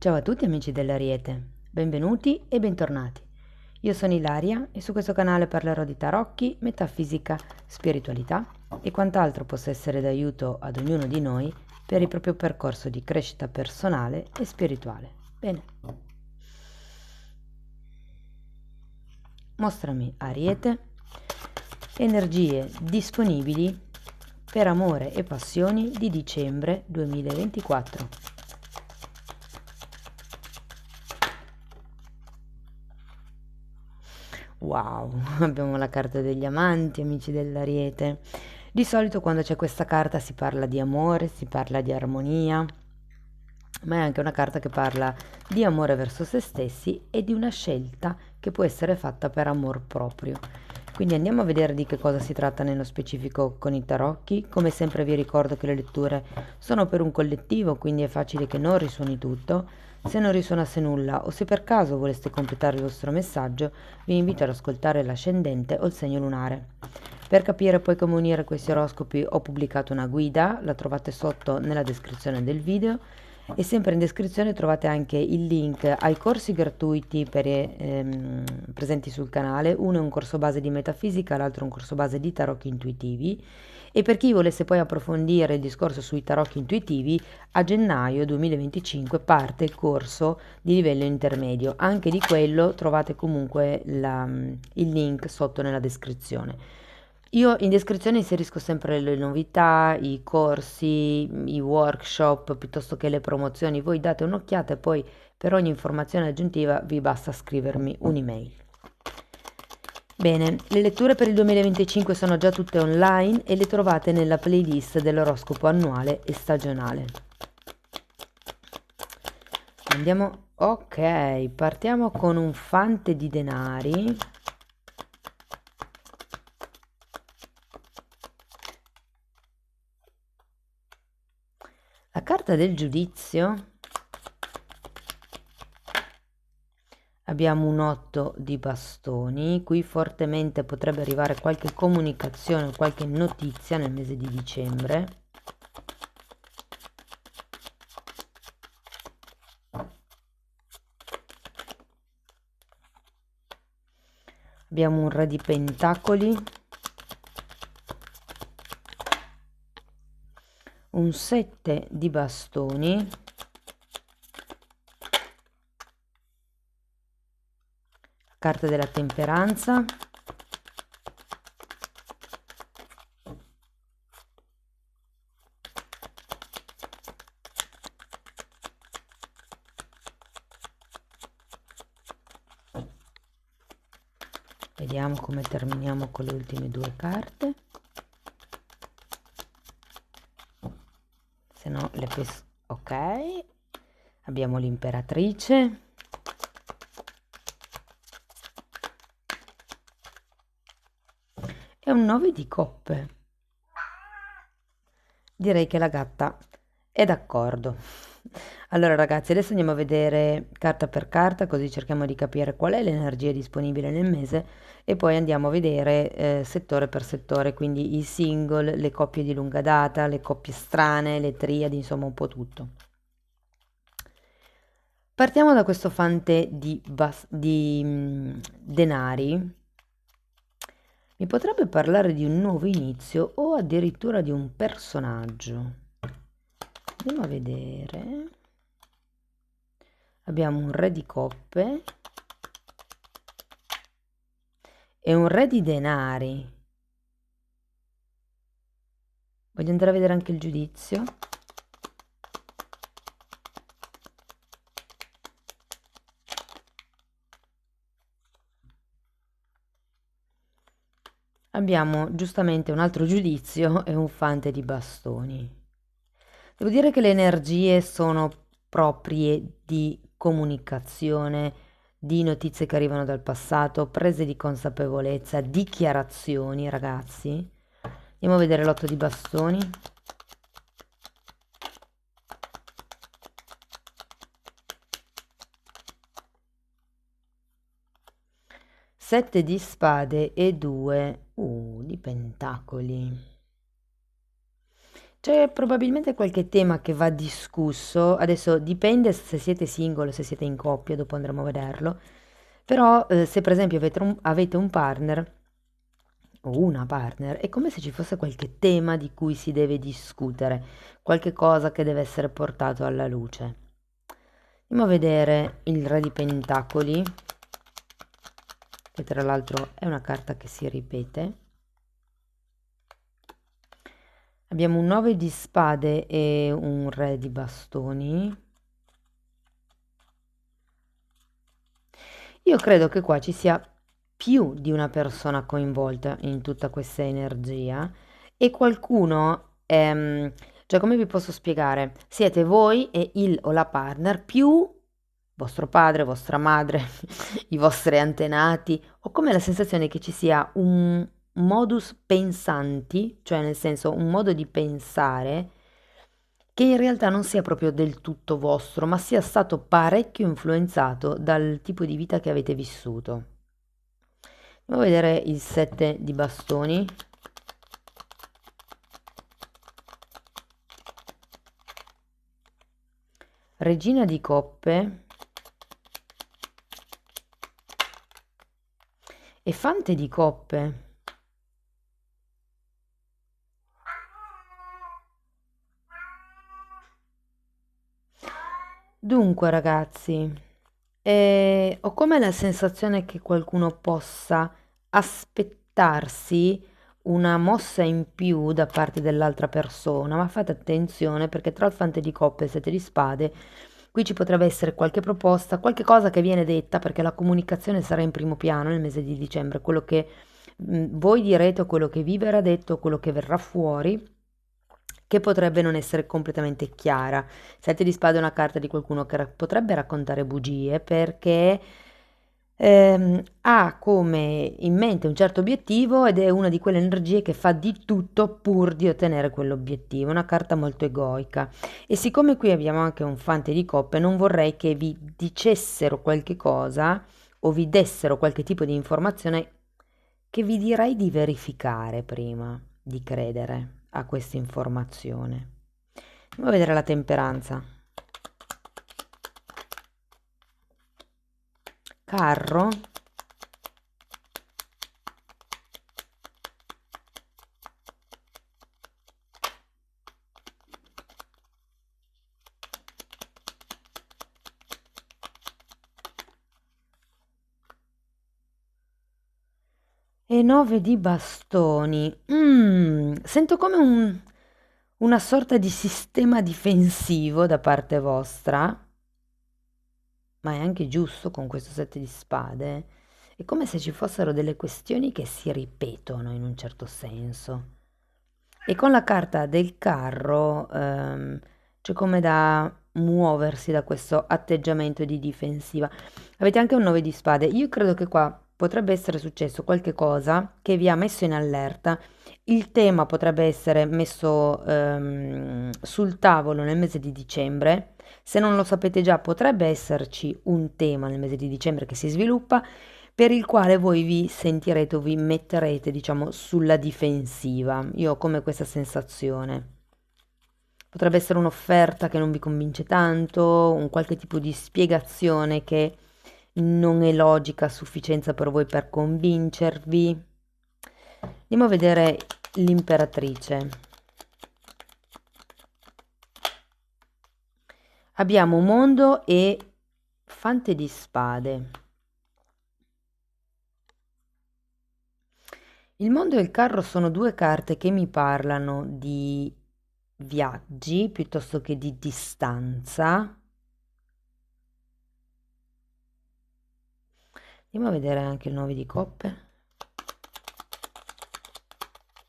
Ciao a tutti amici dell'Ariete, benvenuti e bentornati. Io sono Ilaria e su questo canale parlerò di tarocchi, metafisica, spiritualità e quant'altro possa essere d'aiuto ad ognuno di noi per il proprio percorso di crescita personale e spirituale. Bene. Mostrami Ariete, energie disponibili per amore e passioni di dicembre 2024. Wow, abbiamo la carta degli amanti, amici dell'Ariete. Di solito quando c'è questa carta si parla di amore, si parla di armonia, ma è anche una carta che parla di amore verso se stessi e di una scelta che può essere fatta per amor proprio. Quindi andiamo a vedere di che cosa si tratta nello specifico con i tarocchi. Come sempre vi ricordo che le letture sono per un collettivo, quindi è facile che non risuoni tutto. Se non risuonasse nulla o se per caso voleste completare il vostro messaggio, vi invito ad ascoltare l'ascendente o il segno lunare. Per capire poi come unire questi oroscopi ho pubblicato una guida, la trovate sotto nella descrizione del video e sempre in descrizione trovate anche il link ai corsi gratuiti presenti sul canale. Uno è un corso base di metafisica, l'altro è un corso base di tarocchi intuitivi. E per chi volesse poi approfondire il discorso sui tarocchi intuitivi, a gennaio 2025 parte il corso di livello intermedio. Anche di quello trovate comunque il link sotto nella descrizione. Io in descrizione inserisco sempre le novità, i corsi, i workshop piuttosto che le promozioni. Voi date un'occhiata e poi per ogni informazione aggiuntiva vi basta scrivermi un'email. Bene, le letture per il 2025 sono già tutte online e le trovate nella playlist dell'oroscopo annuale e stagionale. Andiamo, ok, partiamo con un fante di denari. La carta del giudizio. Abbiamo un 8 di bastoni, qui fortemente potrebbe arrivare qualche comunicazione o qualche notizia nel mese di dicembre. Abbiamo un re di pentacoli, un 7 di bastoni, carta della temperanza, vediamo come terminiamo con le ultime due carte, se no le ok, abbiamo l'imperatrice, e un 9 di coppe. Direi che la gatta è d'accordo. Allora ragazzi, adesso andiamo a vedere carta per carta, così cerchiamo di capire qual è l'energia disponibile nel mese e poi andiamo a vedere settore per settore, quindi i single, le coppie di lunga data, le coppie strane, le triadi, insomma un po' tutto. Partiamo da questo fante di denari. Mi potrebbe parlare di un nuovo inizio o addirittura di un personaggio. Andiamo a vedere. Abbiamo un re di coppe e un re di denari. Voglio andare a vedere anche il giudizio. Abbiamo giustamente un altro giudizio e un fante di bastoni. Devo dire che le energie sono proprie di comunicazione, di notizie che arrivano dal passato, prese di consapevolezza, dichiarazioni, ragazzi. Andiamo a vedere l'otto di bastoni. Sette di spade e due di pentacoli. C'è probabilmente qualche tema che va discusso, adesso dipende se siete single o se siete in coppia, dopo andremo a vederlo, però se per esempio avete un partner o una partner, è come se ci fosse qualche tema di cui si deve discutere, qualche cosa che deve essere portato alla luce. Andiamo a vedere il Re di Pentacoli, che tra l'altro è una carta che si ripete. Abbiamo un 9 di spade e un Re di bastoni. Io credo che qua ci sia più di una persona coinvolta in tutta questa energia e qualcuno, cioè come vi posso spiegare? Siete voi e il o la partner più vostro padre, vostra madre, i vostri antenati, ho come la sensazione che ci sia un modus pensanti, cioè nel senso un modo di pensare che in realtà non sia proprio del tutto vostro, ma sia stato parecchio influenzato dal tipo di vita che avete vissuto. Andiamo a vedere il 7 di bastoni. Regina di coppe e fante di coppe. Dunque, ragazzi, ho come la sensazione che qualcuno possa aspettarsi una mossa in più da parte dell'altra persona, ma fate attenzione perché tra il fante di coppe e il sette di spade, qui ci potrebbe essere qualche proposta, qualche cosa che viene detta perché la comunicazione sarà in primo piano nel mese di dicembre, quello che voi direte o quello che vi verrà detto, quello che verrà fuori che potrebbe non essere completamente chiara. Sette di spade è una carta di qualcuno che potrebbe raccontare bugie perché ha come in mente un certo obiettivo ed è una di quelle energie che fa di tutto pur di ottenere quell'obiettivo. Una carta molto egoica. E siccome qui abbiamo anche un fante di coppe, non vorrei che vi dicessero qualche cosa o vi dessero qualche tipo di informazione che vi direi di verificare prima di credere a questa informazione. Andiamo a vedere la temperanza. Carro. E 9 di bastoni. Sento come una sorta di sistema difensivo da parte vostra, ma è anche giusto con questo 7 di spade. È come se ci fossero delle questioni che si ripetono in un certo senso. E con la carta del carro c'è come da muoversi da questo atteggiamento di difensiva. Avete anche un 9 di spade. Io credo che qua potrebbe essere successo qualche cosa che vi ha messo in allerta. Il tema potrebbe essere messo sul tavolo nel mese di dicembre. Se non lo sapete già, potrebbe esserci un tema nel mese di dicembre che si sviluppa per il quale voi vi sentirete o vi metterete, diciamo, sulla difensiva. Io ho come questa sensazione. Potrebbe essere un'offerta che non vi convince tanto, un qualche tipo di spiegazione che non è logica a sufficienza per voi per convincervi. Andiamo a vedere l'imperatrice. Abbiamo mondo e fante di spade. Il mondo e il carro sono due carte che mi parlano di viaggi piuttosto che di distanza. Andiamo a vedere anche il 9 di coppe.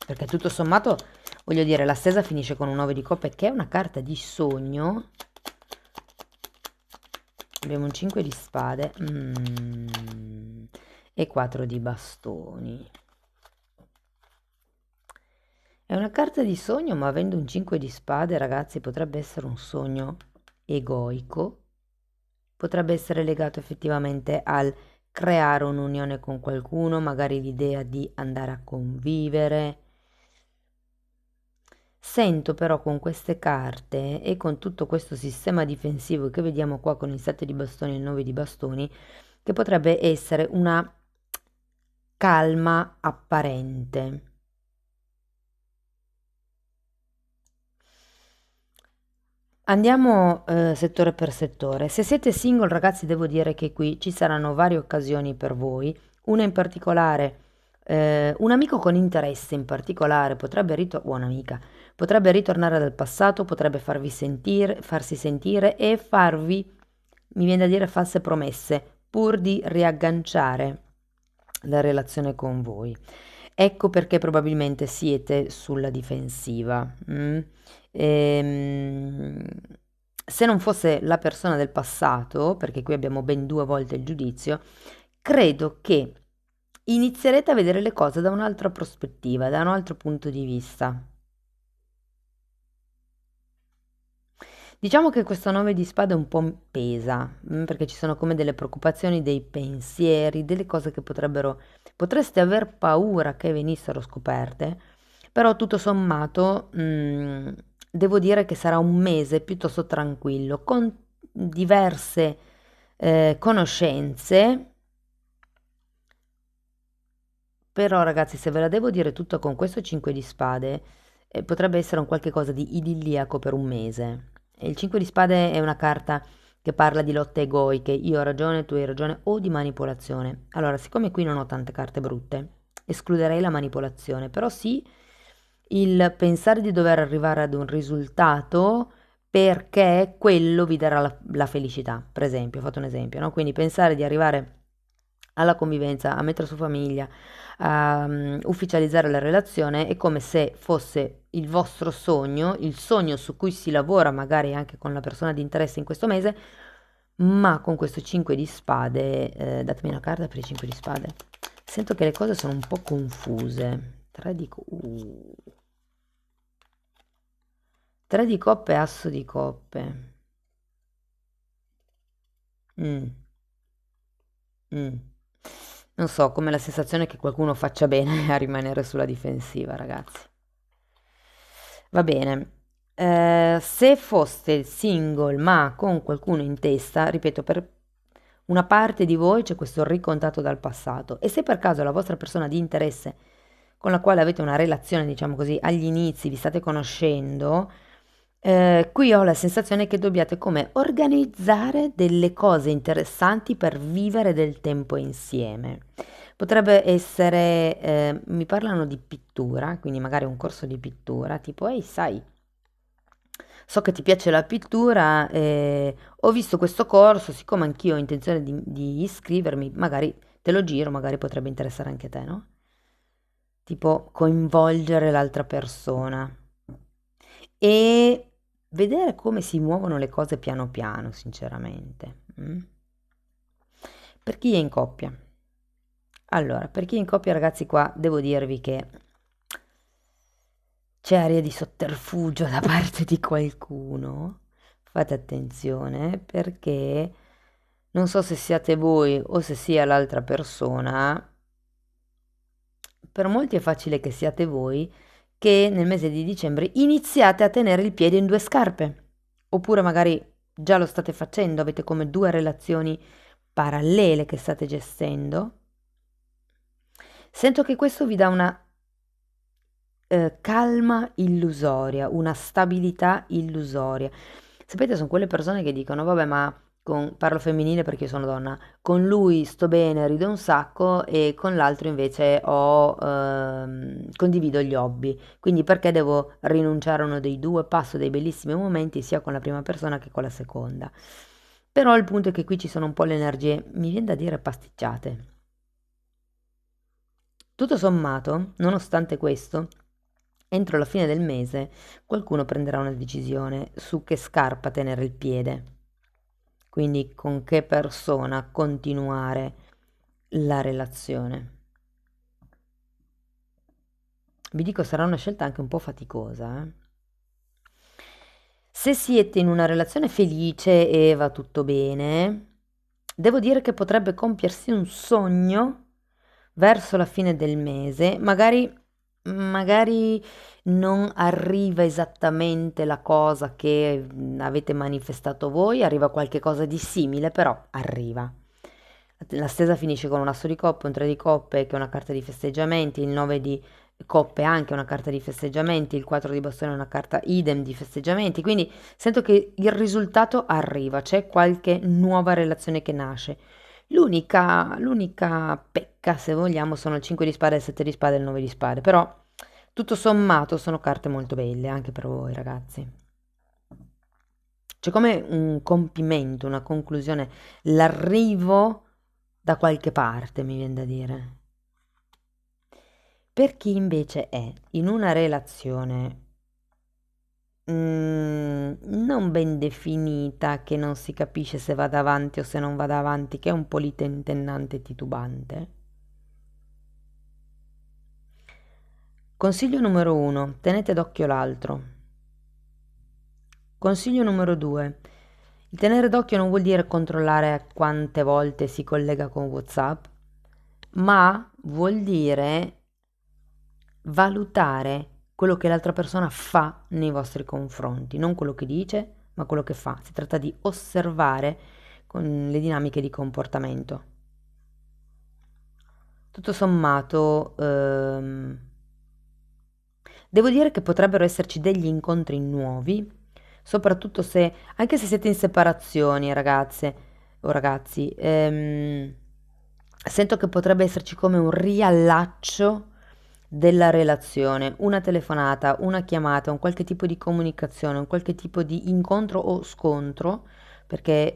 Perché tutto sommato, voglio dire, la stesa finisce con un 9 di coppe che è una carta di sogno. Abbiamo un 5 di spade e 4 di bastoni. È una carta di sogno, ma avendo un 5 di spade, ragazzi, potrebbe essere un sogno egoico, potrebbe essere legato effettivamente al creare un'unione con qualcuno, magari l'idea di andare a convivere. Sento però con queste carte e con tutto questo sistema difensivo che vediamo qua con il 7 di bastoni e il 9 di bastoni, che potrebbe essere una calma apparente. Andiamo settore per settore. Se siete single, ragazzi, devo dire che qui ci saranno varie occasioni per voi. Una in particolare, un amico con interesse in particolare potrebbe un'amica, potrebbe ritornare dal passato, potrebbe farsi sentire e farvi, mi viene da dire, false promesse, pur di riagganciare la relazione con voi. Ecco perché probabilmente siete sulla difensiva. Ehm, Se non fosse la persona del passato, perché qui abbiamo ben due volte il giudizio, credo che inizierete a vedere le cose da un'altra prospettiva, da un altro punto di vista. Diciamo che questo 9 di spade un po' pesa, perché ci sono come delle preoccupazioni, dei pensieri, delle cose che potreste aver paura che venissero scoperte, però tutto sommato, devo dire che sarà un mese piuttosto tranquillo, con diverse conoscenze, però ragazzi, se ve la devo dire tutta con questo 5 di spade, potrebbe essere un qualche cosa di idilliaco per un mese. E il 5 di spade è una carta che parla di lotte egoiche, io ho ragione, tu hai ragione, o di manipolazione. Allora, siccome qui non ho tante carte brutte, escluderei la manipolazione, però sì il pensare di dover arrivare ad un risultato perché quello vi darà la felicità, per esempio, ho fatto un esempio, no? Quindi pensare di arrivare alla convivenza, a mettere su famiglia, a ufficializzare la relazione è come se fosse il vostro sogno, il sogno su cui si lavora magari anche con la persona di interesse in questo mese, ma con questo 5 di spade, datemi una carta per i 5 di spade. Sento che le cose sono un po' confuse. 3 di coppe, asso di coppe. Mm, mm. Non so, come la sensazione che qualcuno faccia bene a rimanere sulla difensiva, ragazzi. Va bene. Se foste single ma con qualcuno in testa, ripeto, per una parte di voi c'è questo ricontatto dal passato e se per caso la vostra persona di interesse con la quale avete una relazione, diciamo così, agli inizi, vi state conoscendo, qui ho la sensazione che dobbiate come organizzare delle cose interessanti per vivere del tempo insieme. Potrebbe essere, mi parlano di pittura, quindi magari un corso di pittura, tipo, ehi, sai, so che ti piace la pittura, ho visto questo corso, siccome anch'io ho intenzione di iscrivermi, magari te lo giro, magari potrebbe interessare anche te, no? Tipo coinvolgere l'altra persona e vedere come si muovono le cose piano piano, sinceramente. Per chi è in coppia? Allora, per chi è in coppia, ragazzi, qua devo dirvi che c'è aria di sotterfugio da parte di qualcuno. Fate attenzione perché non so se siate voi o se sia l'altra persona. Per molti è facile che siate voi che nel mese di dicembre iniziate a tenere il piede in due scarpe. Oppure magari già lo state facendo, avete come due relazioni parallele che state gestendo. Sento che questo vi dà una calma illusoria, una stabilità illusoria. Sapete, sono quelle persone che dicono, vabbè, ma parlo femminile perché io sono donna, con lui sto bene, rido un sacco e con l'altro invece condivido gli hobby. Quindi perché devo rinunciare a uno dei due? Passo dei bellissimi momenti sia con la prima persona che con la seconda. Però il punto è che qui ci sono un po' le energie, mi viene da dire pasticciate. Tutto sommato, nonostante questo, entro la fine del mese qualcuno prenderà una decisione su che scarpa tenere il piede, quindi con che persona continuare la relazione. Vi dico, sarà una scelta anche un po' faticosa, eh. Se siete in una relazione felice e va tutto bene, devo dire che potrebbe compiersi un sogno verso la fine del mese, magari magari non arriva esattamente la cosa che avete manifestato voi, arriva qualche cosa di simile, però arriva. La stesa finisce con un asso di coppe, un 3 di coppe che è una carta di festeggiamenti, il 9 di coppe anche una carta di festeggiamenti, il 4 di bastone è una carta idem di festeggiamenti, quindi sento che il risultato arriva, c'è qualche nuova relazione che nasce. L'unica pecca, se vogliamo, sono il 5 di spade, il 7 di spade e il 9 di spade, però tutto sommato sono carte molto belle anche per voi, ragazzi. C'è come un compimento, una conclusione, l'arrivo da qualche parte, mi viene da dire. Per chi invece è in una relazione non ben definita, che non si capisce se vada avanti o se non vada avanti, che è un po' lì tentennante e titubante. Consiglio numero 1, tenete d'occhio l'altro. Consiglio numero 2, il tenere d'occhio non vuol dire controllare quante volte si collega con WhatsApp, ma vuol dire valutare quello che l'altra persona fa nei vostri confronti, non quello che dice, ma quello che fa. Si tratta di osservare con le dinamiche di comportamento. Tutto sommato, devo dire che potrebbero esserci degli incontri nuovi, soprattutto se, anche se siete in separazione, ragazze o ragazzi, sento che potrebbe esserci come un riallaccio della relazione, una telefonata, una chiamata, un qualche tipo di comunicazione, un qualche tipo di incontro o scontro, perché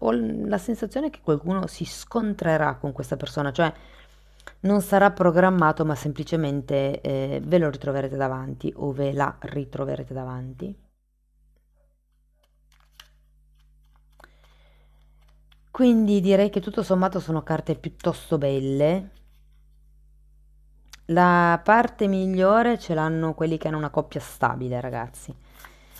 ho la sensazione che qualcuno si scontrerà con questa persona, cioè non sarà programmato, ma semplicemente ve lo ritroverete davanti o ve la ritroverete davanti. Quindi direi che tutto sommato sono carte piuttosto belle. La parte migliore ce l'hanno quelli che hanno una coppia stabile, ragazzi.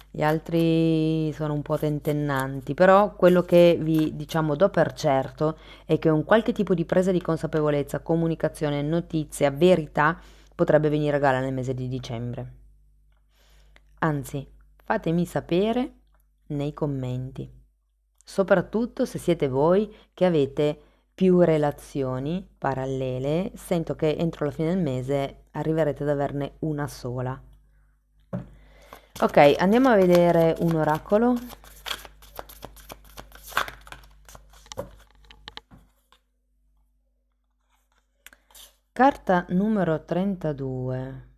Gli altri sono un po' tentennanti, però quello che vi, diciamo, do per certo è che un qualche tipo di presa di consapevolezza, comunicazione, notizia, verità potrebbe venire a galla nel mese di dicembre. Anzi, fatemi sapere nei commenti, soprattutto se siete voi che avete più relazioni parallele, sento che entro la fine del mese arriverete ad averne una sola. Ok, andiamo a vedere un oracolo. Carta numero 32.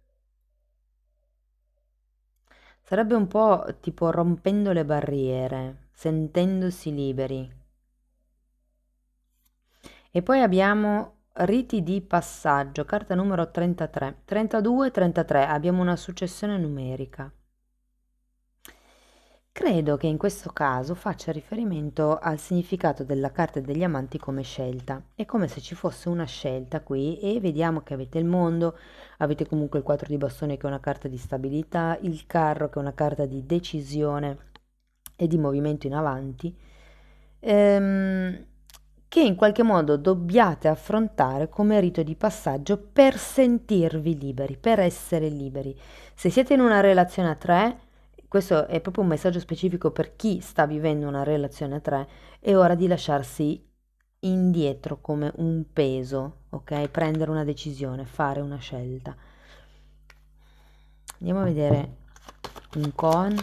Sarebbe un po' tipo rompendo le barriere, sentendosi liberi. E poi abbiamo riti di passaggio, carta numero 33. 32, 33, abbiamo una successione numerica. Credo che in questo caso faccia riferimento al significato della carta degli amanti come scelta. È come se ci fosse una scelta qui e vediamo che avete il mondo, avete comunque il 4 di bastoni che è una carta di stabilità, il carro che è una carta di decisione e di movimento in avanti, che in qualche modo dobbiate affrontare come rito di passaggio per sentirvi liberi, per essere liberi. Se siete in una relazione a tre, questo è proprio un messaggio specifico per chi sta vivendo una relazione a tre, è ora di lasciarsi indietro come un peso, ok? Prendere una decisione, fare una scelta. Andiamo a vedere un koan.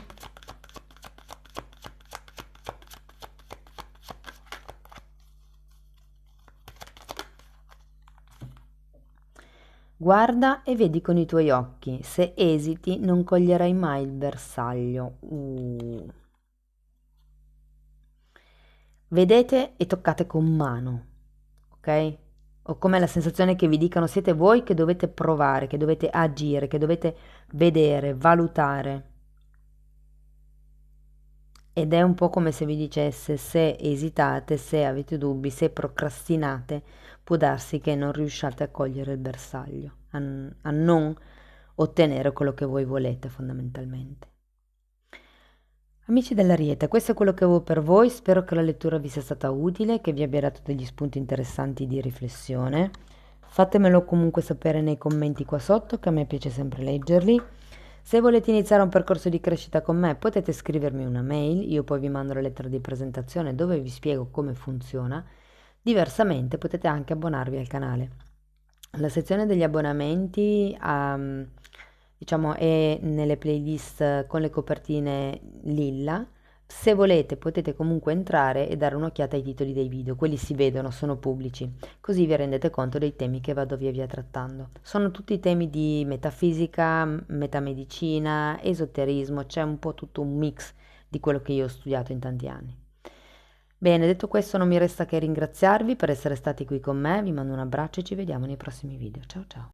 Guarda e vedi con i tuoi occhi, se esiti non coglierai mai il bersaglio. Vedete e toccate con mano, ok? Ho come la sensazione che vi dicano siete voi che dovete provare, che dovete agire, che dovete vedere, valutare. Ed è un po' come se vi dicesse se esitate, se avete dubbi, se procrastinate, può darsi che non riusciate a cogliere il bersaglio, a non ottenere quello che voi volete fondamentalmente. Amici dell'Ariete, questo è quello che avevo per voi, spero che la lettura vi sia stata utile, che vi abbia dato degli spunti interessanti di riflessione. Fatemelo comunque sapere nei commenti qua sotto, che a me piace sempre leggerli. Se volete iniziare un percorso di crescita con me, potete scrivermi una mail, io poi vi mando la lettera di presentazione dove vi spiego come funziona. Diversamente potete anche abbonarvi al canale. La sezione degli abbonamenti, diciamo, è nelle playlist con le copertine lilla. Se volete potete comunque entrare e dare un'occhiata ai titoli dei video, quelli si vedono, sono pubblici, così vi rendete conto dei temi che vado via via trattando. Sono tutti temi di metafisica, metamedicina, esoterismo, c'è un po' tutto un mix di quello che io ho studiato in tanti anni. Bene, detto questo non mi resta che ringraziarvi per essere stati qui con me, vi mando un abbraccio e ci vediamo nei prossimi video. Ciao ciao!